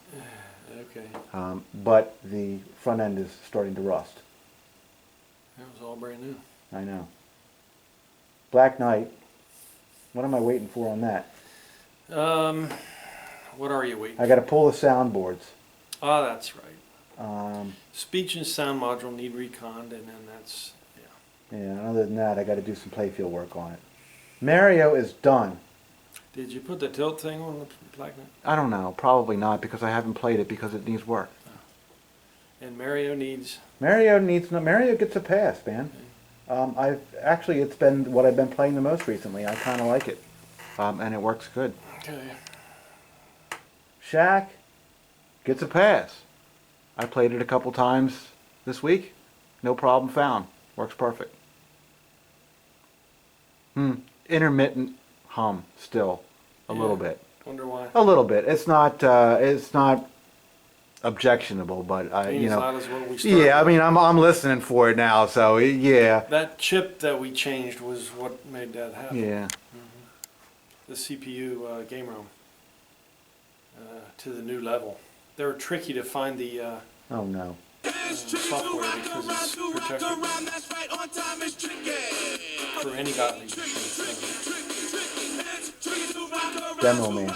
Okay. But the front end is starting to rust. That was all brand new. I know. Black Knight. What am I waiting for on that? What are you waiting? I got to pull the soundboards. Oh, that's right. Speech and sound module need reconned, and then that's Yeah, and other than that, I got to do some playfield work on it. Mario is done. Did you put the tilt thing on the Black Knight? I don't know. Probably not because I haven't played it because it needs work. And Mario needs. Mario gets a pass, man. It's been what I've been playing the most recently. I kind of like it, and it works good. Okay. Shaq gets a pass. I played it a couple times this week. No problem found. Works perfect. Intermittent hum still, a little bit. Wonder why. A little bit. It's not objectionable, but It's you know. not as what we started Yeah, I with. mean, I'm listening for it now, so yeah. That chip that we changed was what made that happen. Yeah. The CPU game room to the new level. They were tricky to find the Oh no. software because it's protected for any godly machine. Demo Man.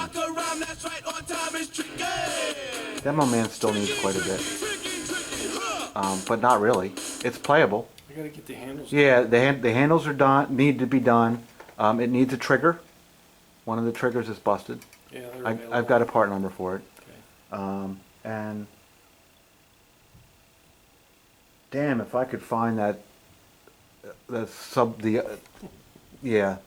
Demo Man still needs quite a bit, but not really. It's playable. I gotta get the handles. Yeah, the handles are done. Need to be done. It needs a trigger. One of the triggers is busted. Yeah, they're I've available. got a part number for it. Okay. And damn, if I could find that yeah.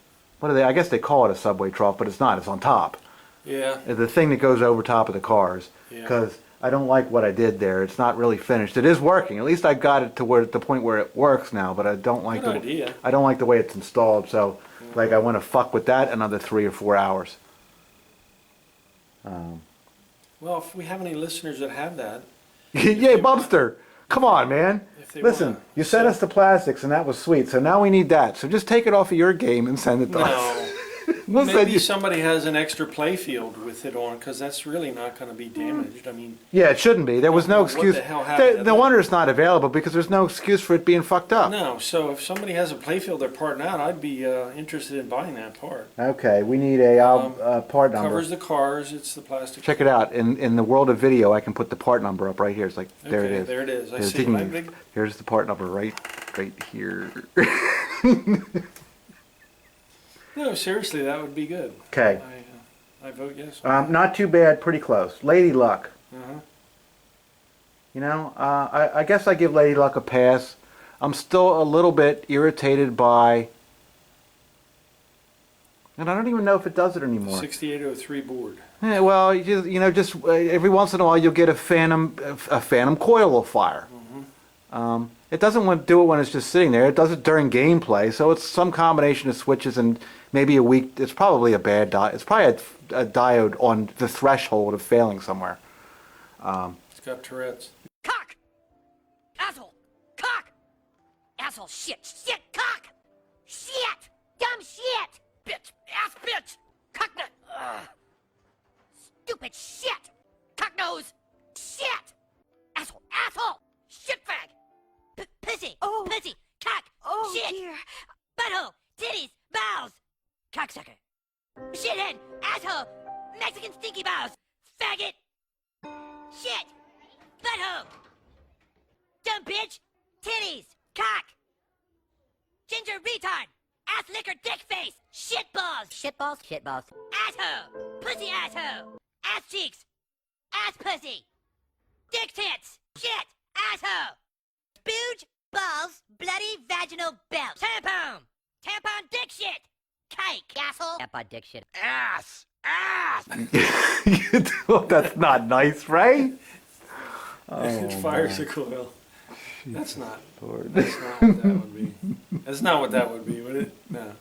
What are they? I guess they call it a subway trough, but it's not. It's on top. Yeah. The thing that goes over top of the cars. Yeah. Because I don't like what I did there. It's not really finished. It is working. At least I got it to the point where it works now. But I don't like Good idea. I don't like the way it's installed. So, like, I want to fuck with that another 3 or 4 hours. Well, if we have any listeners that have that, Yay, Bubster! Come on, man. If they Listen, wanna you sent us the plastics, and that was sweet. So now we need that. So just take it off of your game and send it to us. no, We'll send Maybe you. somebody has an extra play field with it on, because that's really not going to be damaged. I mean, Yeah, it shouldn't be. There was no What excuse. the hell happened to No that? wonder it's not available because there's no excuse for it being fucked up. no. So if somebody has a play field they're parting out, I'd be interested in buying that part. Okay, we need a part number. Covers the cars. It's the plastic. Check it out. In the world of video, I can put the part number up right here. It's like there it Okay, is. there it is. I There's see. the- Like, big- Here's the part number right here. No, seriously, that would be good. Okay. I vote yes. Not too bad. Pretty close. Lady Luck. Uh-huh. You know, I guess I give Lady Luck a pass. I'm still a little bit irritated by, and I don't even know if it does it anymore. 6803 board. Yeah, well, just every once in a while you'll get a phantom coil of fire. It doesn't do it when it's just sitting there. It does it during gameplay, so it's some combination of switches and maybe a weak. It's probably a bad diode. It's probably a diode on the threshold of failing somewhere. It's got Tourette's. Cock! Asshole! Cock! Asshole! Shit! Shit! Cock! Shit! Dumb shit! Bitch! Ass bitch! Cocknut! Ugh. Stupid shit! Cocknose! Shit! Asshole! Asshole! Shitbag! Pussy! Oh! Pussy! Cock! Oh, shit! Dear. Butthole! Titties! Balls! Cocksucker! Shithead! Asshole! Mexican stinky balls! Faggot! Shit! Butthole! Dumb bitch! Titties! Cock! Ginger retard! Ass liquor dick face! Shit balls! Shit balls? Shit balls. Asshole! Pussy asshole! Ass cheeks! Ass pussy! Dick tits! Shit! Asshole! Spooge! Balls! Bloody vaginal belt! Tampon! Tampon dick shit! Cake! Asshole! Tampon dick shit. Ass! Ass! That's not nice, right? It fires a coil. That's not. That's not what that would be. That's not what that would be, would it? No.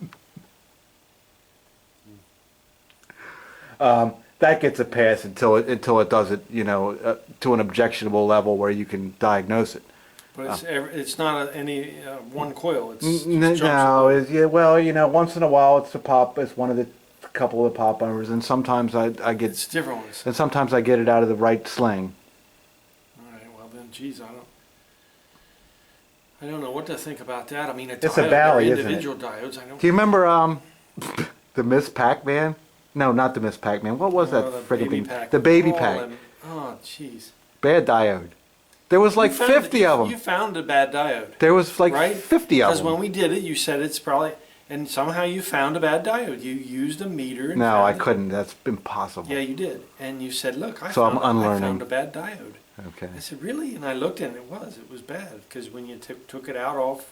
That gets a pass until it does it, to an objectionable level where you can diagnose it. But it's not any one coil. It's No, once in a while it's a pop. It's one of the couple of pop numbers, and sometimes I get. It's different ones. And sometimes I get it out of the right sling. All right. Well then, geez, I don't know what to think about that. I mean, It's a valley, isn't it? individual diodes. I don't. Do you remember the Miss Pac-Man? No, not the Miss Pac-Man. What was that the friggin' baby thing? pack. The baby All pack. them- Oh, jeez. Bad diode. There was like 50 of them. You found a bad diode. There was like Right? 50 of Because them. when we did it, you said it's probably, and somehow you found a bad diode. You used a meter. And No, found I it. couldn't. That's impossible. Yeah, you did. And you said, look, I So I'm found unlearning. a bad diode. Okay. I said, really? And I looked and it was bad. Because when you took it out off,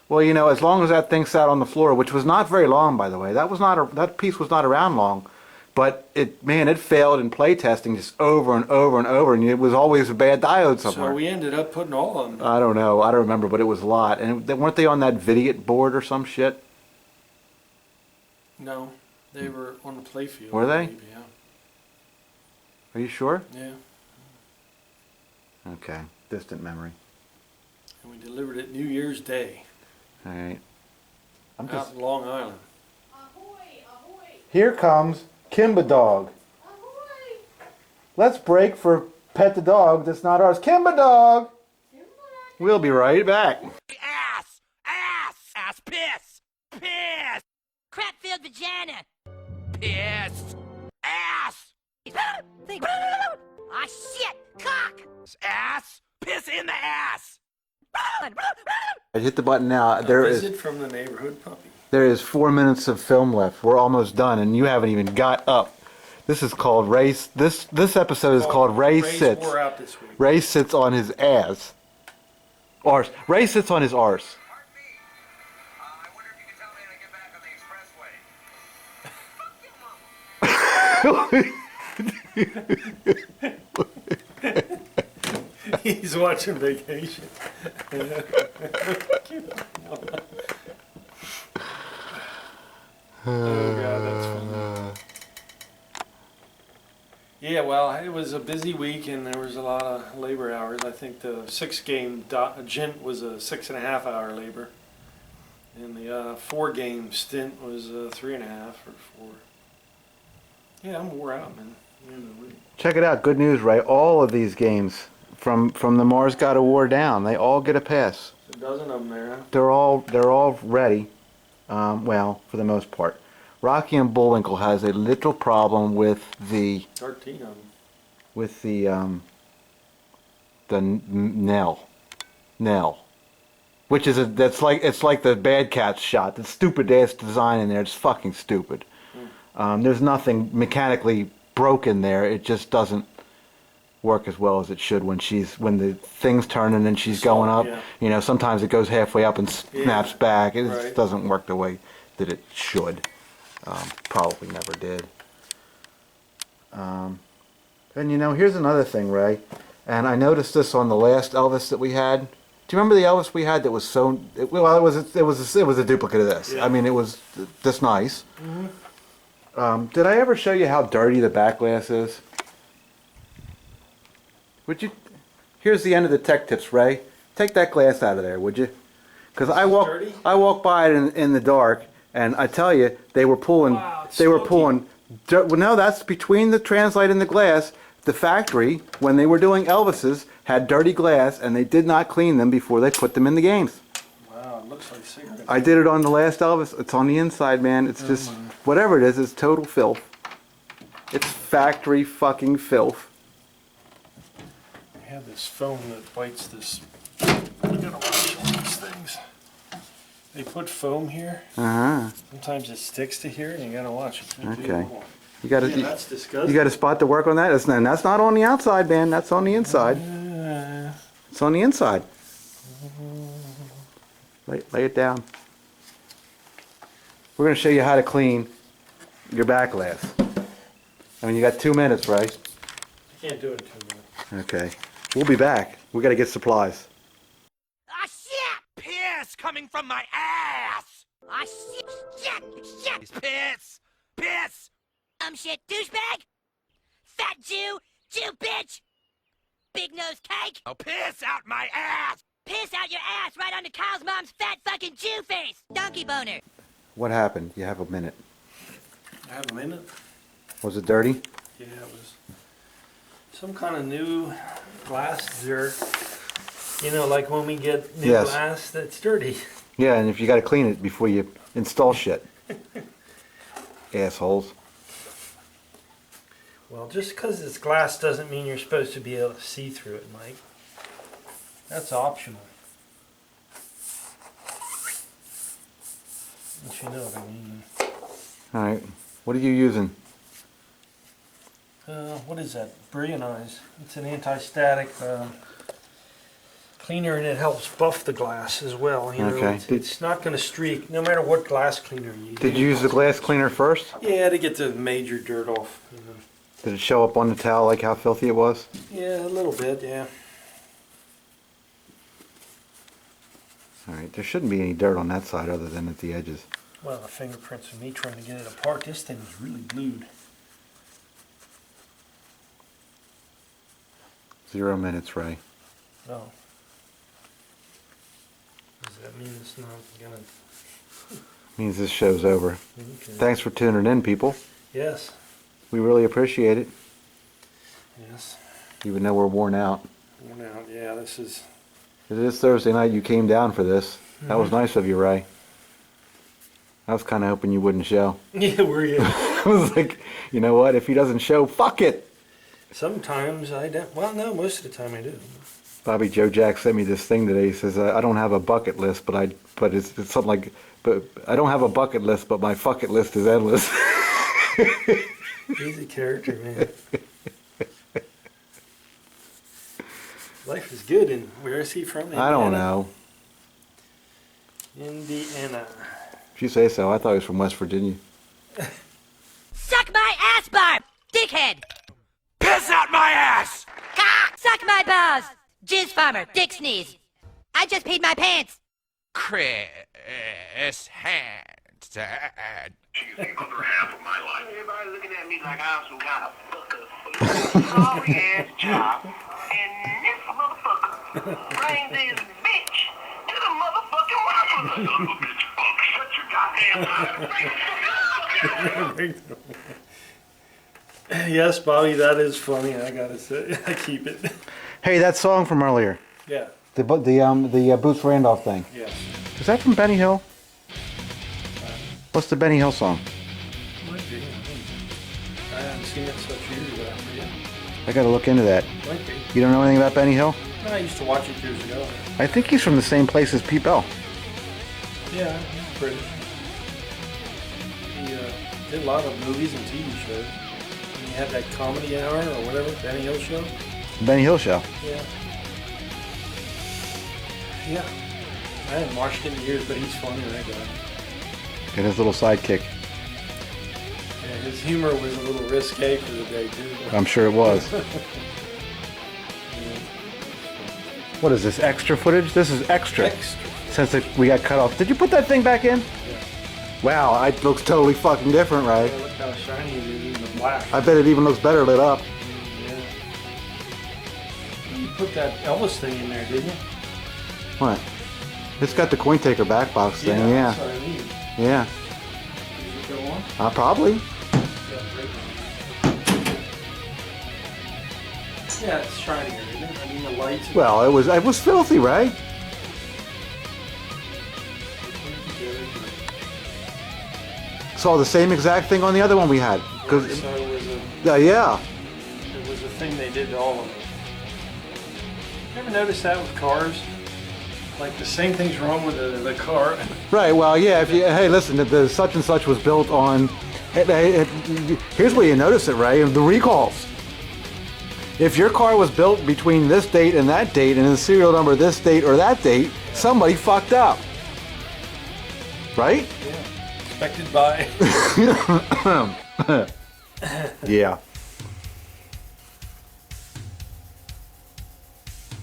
Well, as long as that thing sat on the floor, which was not very long, by the way, that piece was not around long, but it failed in play testing just over and over and over, and it was always a bad diode somewhere. so we ended up putting all of them. I don't know. I don't remember, but it was a lot. And weren't they on that Vidiot board or some shit? No, they were on the play field. Were they? Maybe, yeah. Are you sure? Yeah. Okay. Distant memory. And we delivered it New Year's Day All right. I'm out just. in Long Island. Here comes Kimba Dog. Let's break for Pet the Dog that's not ours. Kimba Dog! We'll be right back. Ass! Ass! Ass piss! Piss! Crap-filled vagina! Piss! Ass! Ah, shit! Cock! Ass! Piss in the ass! I hit the button now. There is. Visit from the neighborhood puppy. There is 4 minutes of film left. We're almost done, and you haven't even got up. This is called Race. This episode is called Ray Sits. Wore out this week. Ray sits on his ass. Arse. Ray sits on his arse. I wonder if you could tell me how to get back on the expressway. He's watching Vacation. Oh God, that's funny. Yeah, well, it was a busy week and there was a lot of labor hours. I think the 6-game gent was a 6.5-hour labor. And the 4-game stint was 3.5 or 4. Yeah, I'm wore out, man. Check it out. Good news, Ray. All of these games from the Mars God of War down, they all get a pass. A dozen of them there, huh? They're all ready. Well, for the most part. Rocky and Bullwinkle has a little problem with the 13 of them. with the Nell, which is it's like the Bad Cats shot. The stupid ass design in there. It's fucking stupid. There's nothing mechanically broken there. It just doesn't work as well as it should when the thing's turning and she's going up. Yeah. You know, sometimes it goes halfway up and snaps back. It Right. doesn't work the way that it should. Probably never did. And you know, here's another thing, Ray. And I noticed this on the last Elvis that we had. Do you remember the Elvis we had that was so? It was a duplicate of this. Yeah. I mean, it was this nice. Did I ever show you how dirty the back glass is? Would you? Here's the end of the tech tips, Ray. Take that glass out of there, would you? Because I walked by it in the dark, and I tell you, they were pulling. Wow, it's they were smoky. pulling. Well, no, that's between the translite and the glass. The factory, when they were doing Elvis's, had dirty glass, and they did not clean them before they put them in the games. Wow, it looks like cigarettes. I did it on the last Elvis. It's on the inside, man. It's just whatever it is. It's total filth. It's factory fucking filth. They have this foam that bites this. You gotta watch all these things. They put foam here. Sometimes it sticks to here, and you gotta watch it. Okay. You got to. Yeah, that's disgusting. You got a spot to work on that. And that's not on the outside, man. That's on the inside. It's on the inside. Lay it down. We're going to show you how to clean your back glass. I mean, you got 2 minutes, right? I can't do it in 2 minutes. Okay. We'll be back. We got to get supplies. Ah, shit! Piss coming from my ass! Ah, shit! Shit! Piss! Piss! Shit, douchebag! Fat Jew! Jew bitch! Big nose cake! Oh, piss out my ass! Piss out your ass right onto Kyle's mom's fat fucking Jew face! Donkey boner! What happened? You have a minute. I have a minute. Was it dirty? Yeah, it was some kind of new glass dirt. You know, like when we get new Yes. glass that's dirty. Yeah, and if you got to clean it before you install shit. Assholes. Well, just because it's glass doesn't mean you're supposed to be able to see through it, Mike. That's optional. Don't you know what I mean? All right. What are you using? What is that? Brillianize. It's an anti-static cleaner, and it helps buff the glass as well. You know, Okay. it's not going to streak, no matter what glass cleaner you use. Did you use the glass cleaner first? Yeah, to get the major dirt off. You know. Did it show up on the towel like how filthy it was? Yeah, a little bit, yeah. All right. There shouldn't be any dirt on that side other than at the edges. Well, the fingerprints of me trying to get it apart. This thing was really glued. 0 minutes, Ray. Oh. Does that mean it's not going to... Means this show's over. Okay. Thanks for tuning in, people. Yes. We really appreciate it. Yes. Even though we're worn out. Worn out. Yeah, this is... It is Thursday night. You came down for this. That was nice of you, Ray. I was kind of hoping you wouldn't show. Yeah, were you? I was like, you know what? If he doesn't show, fuck it. Sometimes I don't. Well, no, most of the time I do. Bobby Joe Jack sent me this thing today. He says, I don't have a bucket list, but it's something like, but I don't have a bucket list, but my fuck it list is endless. He's a character, man. Life is good, and where is he from? Indiana? I don't know. Indiana. If you say so. I thought he was from West Virginia. Suck my ass, Barb! Dickhead! Piss out my ass! Cock! Suck my balls! Jizz farmer, dick sneeze. I just peed my pants. Chris Hansen. Other half of my life. Everybody looking at me like I'm some kind of sorry ass job. And this motherfucker brings his bitch to the motherfucking hospital. Son of a bitch. Yes, Bobby, that is funny. I gotta say, I keep it. Hey, that song from earlier, Yeah. the Boots Randolph thing. Yes. Is that from Benny Hill? What's the Benny Hill song? Might be. I haven't seen it such years ago. Yeah. I got to look into that. Might be. You don't know anything about Benny Hill? I used to watch it years ago. I think he's from the same place as Pete Bell. Yeah, he's British. He did a lot of movies and TV shows. And he had that comedy hour or whatever, Benny Hill show. Benny Hill show. Yeah. Yeah. I haven't watched it in years, but he's funny, that guy. And his little sidekick. Yeah, his humor was a little risque for the day, too. I'm sure it was. What is this, extra footage? This is extra. Since we got cut off. Did you put that thing back in? Yeah. Wow, it looks totally fucking different, right? Yeah, look how shiny it is in the black. I bet it even looks better lit up. Yeah. You put that Elvis thing in there, didn't you? What? It's got the coin taker back box thing, yeah. That's what I mean. Yeah. Did it go on? Probably. Yeah, it's shinier, isn't it? I mean, the lights. Well, it was filthy, right? Saw the same exact thing on the other one we had. So it was a, Yeah. it was a thing they did to all of them. You ever notice that with cars? Like the same thing's wrong with the car. Right. Well, yeah. If you hey, listen, the such and such was built on. Here's where you notice it, right? The recalls. If your car was built between this date and that date, and the serial number this date or that date, somebody fucked up. Right? Yeah. Expected by. Yeah.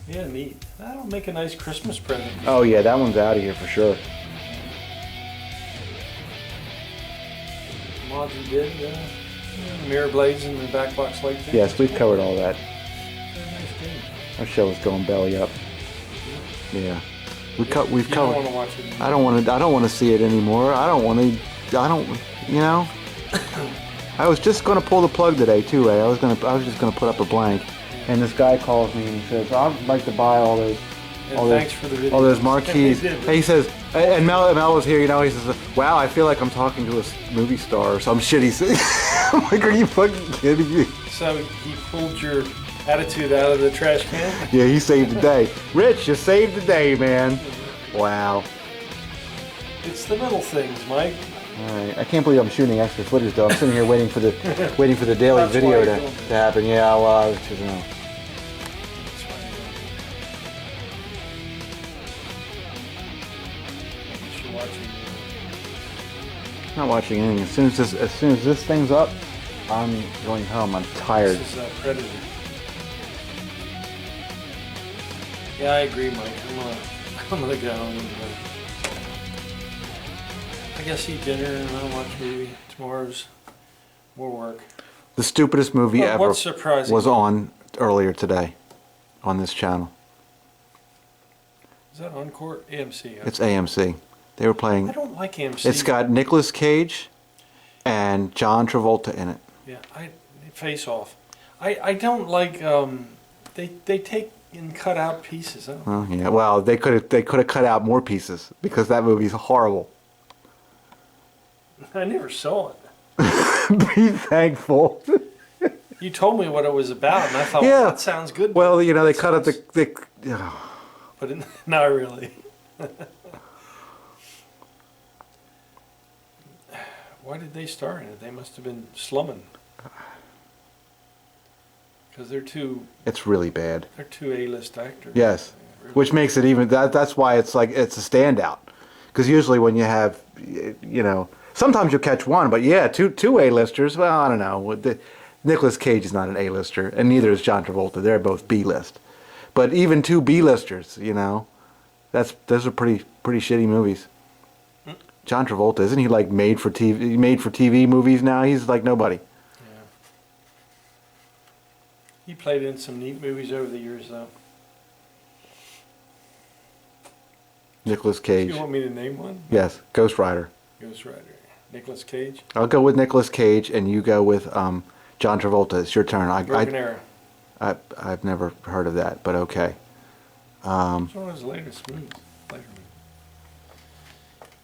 Yeah, neat. That'll make a nice Christmas present. Oh yeah, that one's out of here for sure. Mods you did, mirror blades and the back box light thing. Yes, we've covered all that. Very nice game. Our show is going belly up. Yeah. We've You don't covered. want to watch it anymore. I don't want to see it anymore. I was just going to pull the plug today too, Ray. I was just going to put up a blank. And this guy calls me and he says, "I'd like to buy all those Thanks for the video. all those marquees." They did. And he says, and Mel was here, he says, "Wow, I feel like I'm talking to a movie star or some shit." He said, "I'm like, are you fucking kidding me?" So he pulled your attitude out of the trash can? Yeah, he saved the day. Rich, you saved the day, man. Wow. It's the little things, Mike. All right, I can't believe I'm shooting extra footage though. I'm sitting here waiting for the daily That's video why to you're doing it. happen. Yeah, well, it's just, That's why you're watching. not watching anything. As soon as this thing's up, I'm going home. I'm tired. This is Predator. Yeah, I agree, Mike. I'm gonna go and I guess eat dinner and I'll watch a movie. Tomorrow's more work. The stupidest movie Well, ever what's surprising? was on earlier today on this channel. Is that Encore? AMC. It's AMC. They were I playing. don't like AMC. It's got Nicolas Cage and John Travolta in it. Yeah, Face Off. I don't like. They take and cut out pieces. I don't. Oh yeah. Well, they could have cut out more pieces because that movie's horrible. I never saw it. Be thankful. You told me what it was about, and I thought, Yeah. well, that sounds good. Well, they cut out the. But not really. Why did they star in it? They must have been slumming. Because they're two It's really bad. A-list actors. Yes. Yeah, really. Which makes it even that's why it's a standout. Because usually when you have, sometimes you'll catch one, but yeah, two A-listers. Well, I don't know. Nicolas Cage is not an A-lister, and neither is John Travolta. They're both B-list. But even two B-listers, those are pretty shitty movies. John Travolta, isn't he like made for TV movies now? He's like nobody. Yeah. He played in some neat movies over the years, though. Nicolas Do Cage. you want me to name one? Yes, Ghost Rider. Ghost Rider. Nicolas Cage. I'll go with Nicolas Cage, and you go with John Travolta. It's your turn. Broken Arrow. I've never heard of that, but okay. It's one of his latest movies.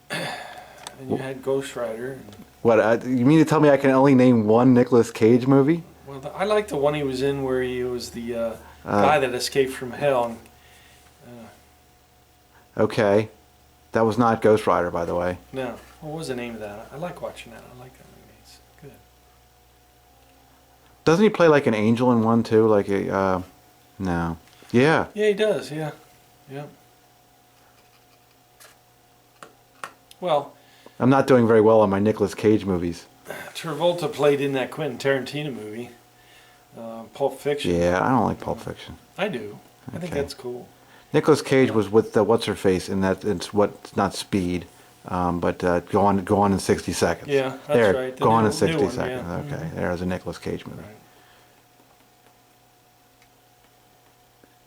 And you had Ghost Rider. What? You mean to tell me I can only name one Nicolas Cage movie? Well, I like the one he was in where he was the guy that escaped from hell. Okay. That was not Ghost Rider, by the way. No. What was the name of that? I like watching that. I like that movie. It's good. Doesn't he play like an angel in one too? Like a no. Yeah. Yeah, he does. Yeah. Yeah. Well, I'm not doing very well on my Nicolas Cage movies. Travolta played in that Quentin Tarantino movie, Pulp Fiction. Yeah, I don't like Pulp Fiction. I do. I think that's cool. Nicolas Cage was with the what's her face in that. It's not Speed, but go on in 60 seconds. Yeah, that's there, right. Go on in new 60 one, seconds. yeah. Okay, there's a Nicolas Cage movie. Right.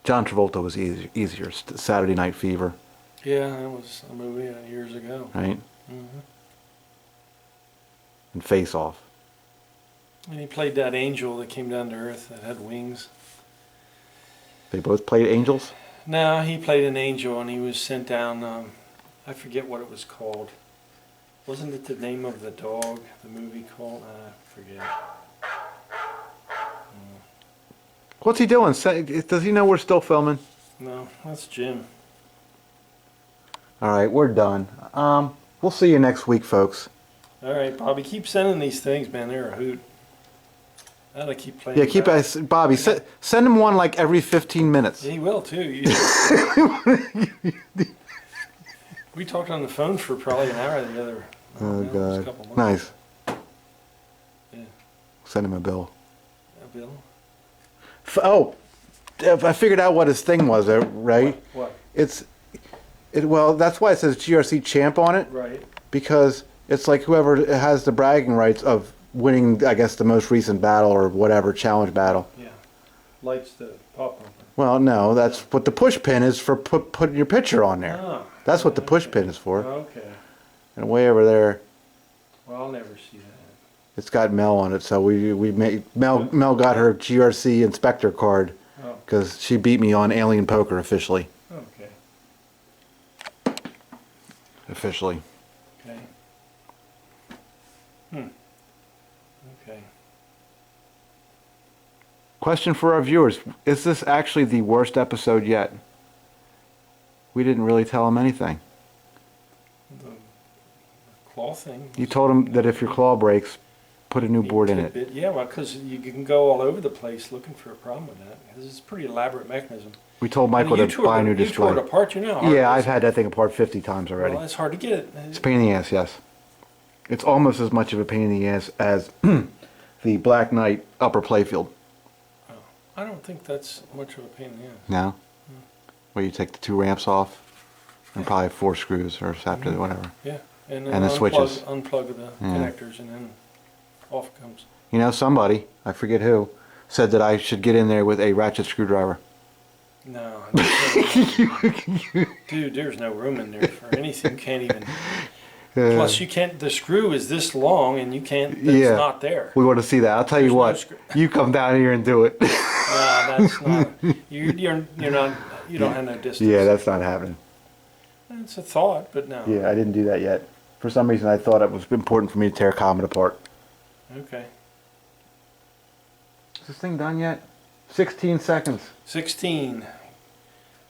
John Travolta was easier. Saturday Night Fever. Yeah, that was a movie years ago. Right. Mm-hmm. And Face Off. And he played that angel that came down to Earth that had wings. They both played angels. No, he played an angel and he was sent down. I forget what it was called. Wasn't it the name of the dog? The movie called? I forget. What's he doing? Does he know we're still filming? No, that's Jim. All right, we're done. We'll see you next week, folks. All right, Bobby, keep sending these things, man. They're a hoot. I gotta keep playing. Yeah, keep Bobby. Send him one like every 15 minutes. He will too. We talked on the phone for probably an hour the other. Oh God, couple months. nice. Yeah. Send him a bill. A bill? I figured out what his thing was. Right? What? Well, that's why it says GRC champ on it. Right. Because it's like whoever has the bragging rights of winning, I guess, the most recent battle or whatever challenge battle. Yeah. Lights the pop bumper. Well, no, that's what the push pin is for. Putting your picture on there. Oh, that's what the push pin is for. okay. And way over there, Well, I'll never see that. it's got Mel on it. So Mel got her GRC inspector card because she beat me on Alien Poker officially. Okay. Officially. Okay. Okay. Question for our viewers: is this actually the worst episode yet? We didn't really tell them anything. The claw thing. You told them that if your claw breaks, put a new board in it. Yeah, well, because you can go all over the place looking for a problem with that. This is a pretty elaborate mechanism. We told Michael to buy a new display. You tore it apart, you know. Yeah, I've had that thing apart 50 times already. Well, it's hard to get it. It's a pain in the ass, yes. It's almost as much of a pain in the ass as the Black Knight upper playfield. Oh, I don't think that's much of a pain in the ass. No? Where you take the 2 ramps off and probably 4 screws or after whatever. Yeah, and And the switches. Unplug the connectors and then off it comes. You know, somebody, I forget who, said that I should get in there with a ratchet screwdriver. No. Dude, there's no room in there for anything. You can't even... Plus, you can't... The screw is this long and you can't... It's not there. We want to see that. I'll tell you what. You come down here and do it. No, that's not... You're not... You don't have no distance. Yeah, that's not happening. It's a thought, but no. Yeah, I didn't do that yet. For some reason, I thought it was important for me to tear Comet apart. Okay. Is this thing done yet? 16 seconds. 16.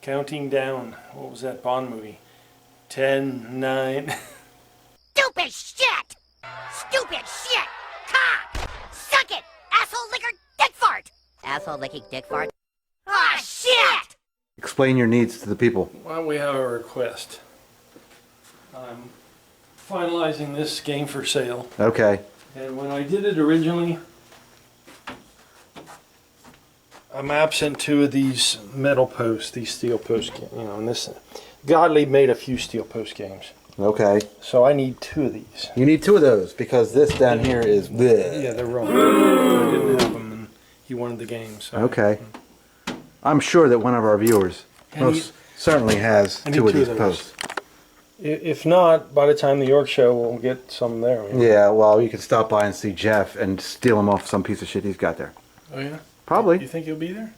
Counting down. What was that Bond movie? 10, 9... Stupid shit! Stupid shit! Cock! Suck it! Asshole licker dick fart! Asshole licking dick fart? Ah, shit! Explain your needs to the people. Well, we have a request. I'm finalizing this game for sale. Okay. And when I did it originally, I'm absent 2 of these metal posts, these steel post games. You know, and this Godly made a few steel post games. Okay. So I need 2 of these. You need 2 of those because this down here is bleh. Yeah, they're wrong. I didn't have them, and he wanted the game. So. Okay. I'm sure that one of our viewers most certainly has 2 of these posts. If not, by the time the York show, we'll get some there. Yeah, well, you can stop by and see Jeff and steal him off some piece of shit he's got there. Oh yeah. Probably. You think he'll be there?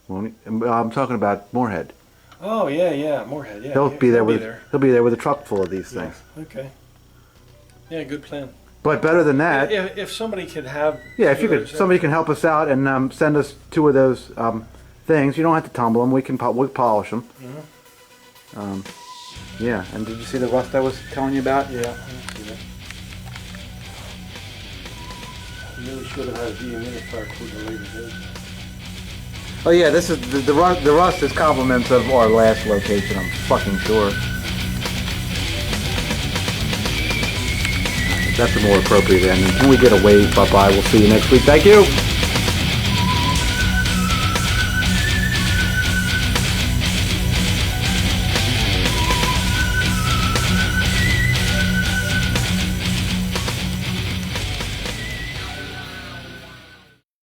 Won't he? I'm talking about Moorhead. Oh yeah, Moorhead. Yeah, He'll be there with a truck full of these things. Okay. Yeah, good plan. But better than that, If somebody could have. yeah, if you could, somebody can help us out and send us 2 of those things. You don't have to tumble them. We'll polish them. Yeah, and did you see the rust I was telling you about? Yeah, I see that. I really should have had a dehumidifier cooler later. Oh yeah, this is the rust is compliments of our last location. I'm fucking sure. That's the more appropriate end. Until we get a wave, bye bye. We'll see you next week. Thank you.